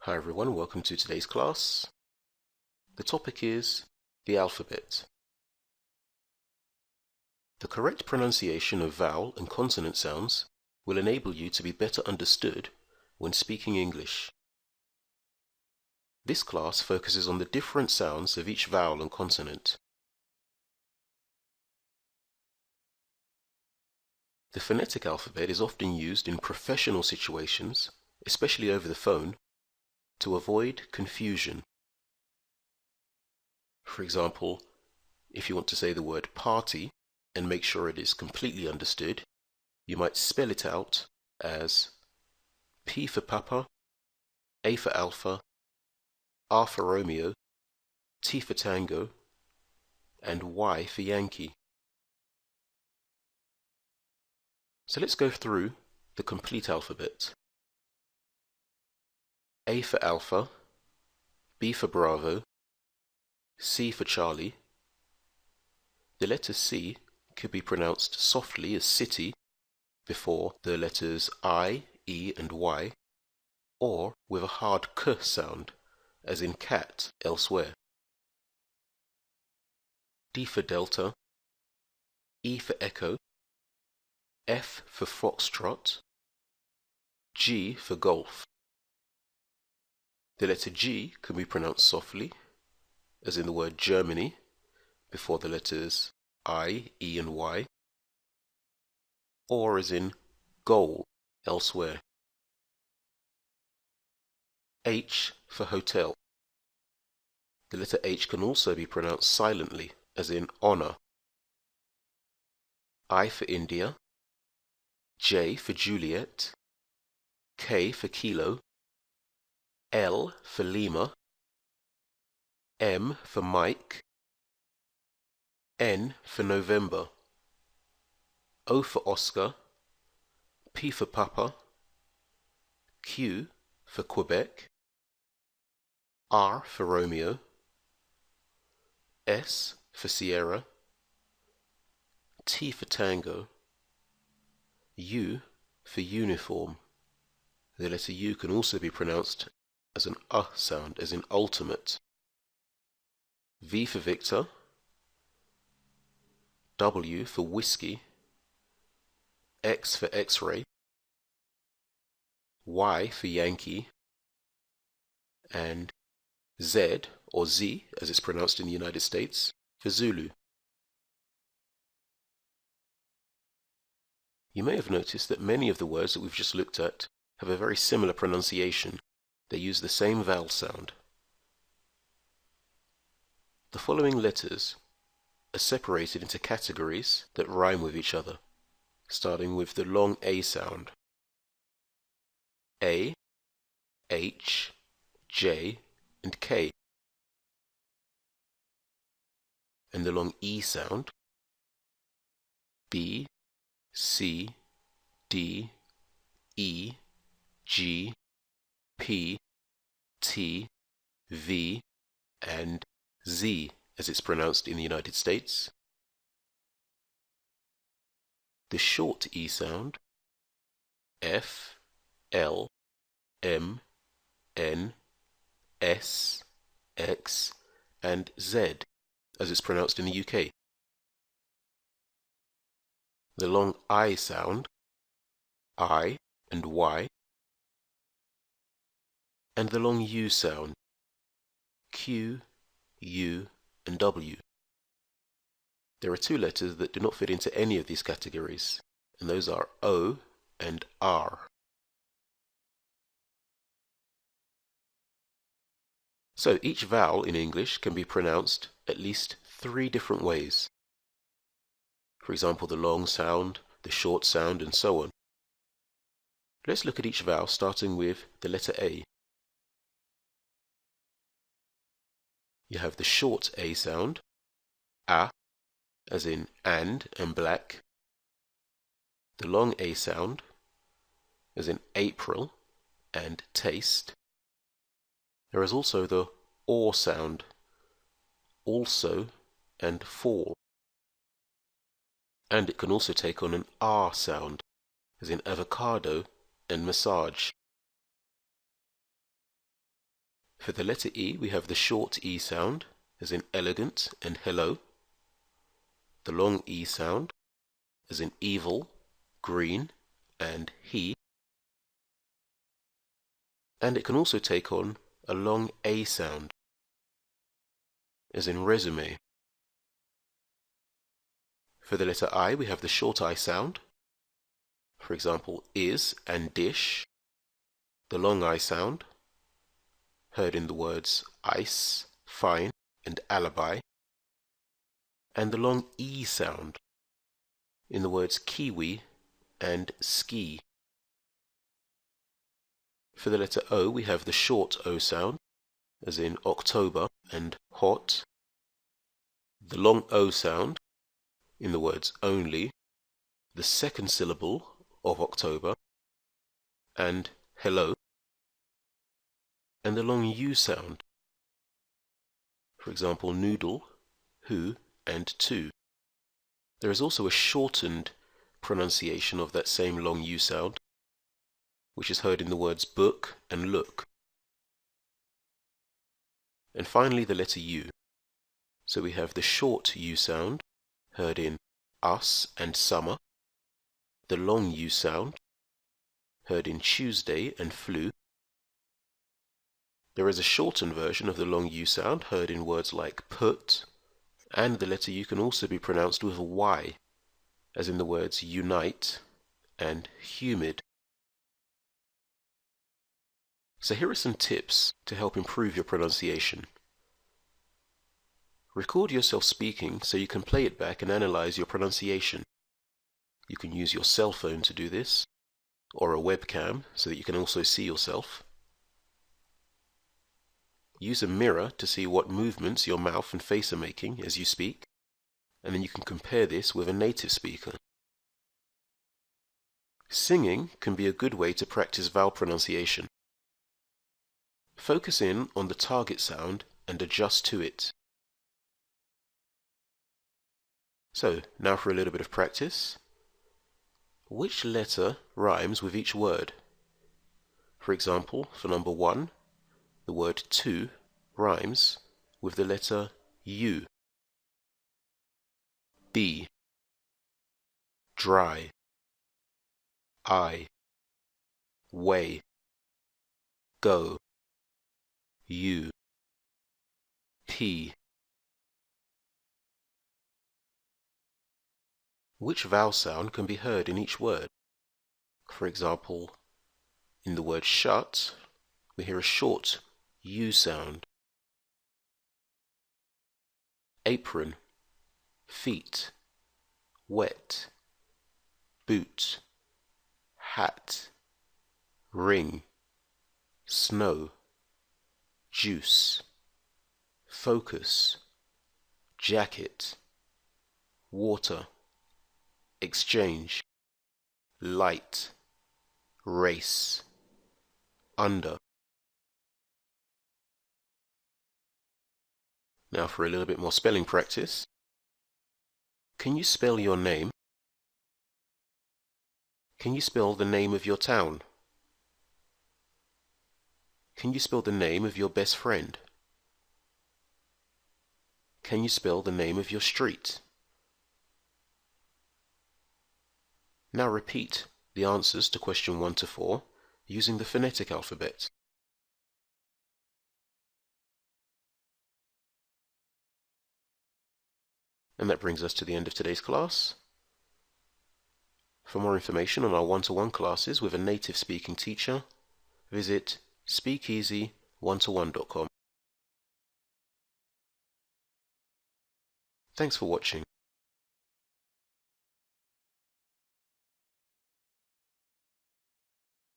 Hi everyone, welcome to today's class. The topic is the alphabet. The correct pronunciation of vowel and consonant sounds will enable you to be better understood when speaking English. This class focuses on the different sounds of each vowel and consonant. The phonetic alphabet is often used in professional situations, especially over the phone, to avoid confusion. For example, if you want to say the word party and make sure it is completely understood, you might spell it out as P for Papa, A for Alpha, R for Romeo, T for Tango, and Y for Yankee. So let's go through the complete alphabet. A for Alpha, B for Bravo, C for Charlie. The letter C could be pronounced softly as city before the letters I, E and Y, or with a hard K sound as in cat elsewhere. D for Delta, E for Echo, F for Foxtrot, G for Golf. The letter G can be pronounced softly, as in the word Germany, before the letters I, E and Y, or as in goal elsewhere. H for hotel. The letter H can also be pronounced silently, as in honor. I for India, J for Juliet, K for Kilo, L for Lima, M for Mike, N for November, O for Oscar, P for Papa, Q for Quebec, R for Romeo, S for Sierra, T for Tango, U for uniform. The letter U can also be pronounced as an sound, as in ultimate. V for Victor, W for whiskey, X for X-ray, Y for Yankee, and Z, or Z as it's pronounced in the United States, for Zulu. You may have noticed that many of the words that we've just looked at have a very similar pronunciation. They use the same vowel sound. The following letters are separated into categories that rhyme with each other, starting with the long A sound. A, H, J, and K. And the long E sound. B, C, D, E, G, P, T, V, and Z as it's pronounced in the United States. The short E sound. F, L, M, N, S, X, and Z as it's pronounced in the UK. The long I sound. I and Y. And the long U sound. Q, U, and W. There are two letters that do not fit into any of these categories, and those are O and R. So each vowel in English can be pronounced at least 3 different ways. For example, the long sound, the short sound, and so on. Let's look at each vowel starting with the letter A. You have the short A sound, A, as in and black. The long A sound, as in April and taste. There is also the OR sound, also and fall. And it can also take on an R sound, as in avocado and massage. For the letter E, we have the short E sound, as in elegant and hello. The long E sound, as in evil, green, and he. And it can also take on a long A sound, as in resume. For the letter I, we have the short I sound, for example, is and dish. The long I sound, heard in the words ice, fine, and alibi. And the long E sound, in the words kiwi and ski. For the letter O, we have the short O sound, as in October and hot. The long O sound, in the words only, the second syllable of October, and hello. And the long U sound, for example, noodle, who, and to. There is also a shortened pronunciation of that same long U sound, which is heard in the words book and look. And finally, the letter U. So we have the short U sound, heard in us and summer. The long U sound, heard in Tuesday and flu. There is a shortened version of the long U sound, heard in words like put, and the letter U can also be pronounced with a Y, as in the words unite and humid. So here are some tips to help improve your pronunciation. Record yourself speaking so you can play it back and analyze your pronunciation. You can use your cell phone to do this, or a webcam so that you can also see yourself. Use a mirror to see what movements your mouth and face are making as you speak, and then you can compare this with a native speaker. Singing can be a good way to practice vowel pronunciation. Focus in on the target sound and adjust to it. So, now for a little bit of practice. Which letter rhymes with each word? For example, for number 1, the word to rhymes with the letter U. B. Dry. I. Way. Go. U. P. Which vowel sound can be heard in each word? For example, in the word shut, we hear a short U sound. Apron, feet, wet, boot, hat, ring, snow, juice, focus, jacket, water, exchange, light, race, under. Now for a little bit more spelling practice. Can you spell your name? Can you spell the name of your town? Can you spell the name of your best friend? Can you spell the name of your street? Now repeat the answers to question 1 to 4 using the phonetic alphabet. And that brings us to the end of today's class. For more information on our one-to-one classes with a native speaking teacher, visit speakeasy1to1.com. Thanks for watching.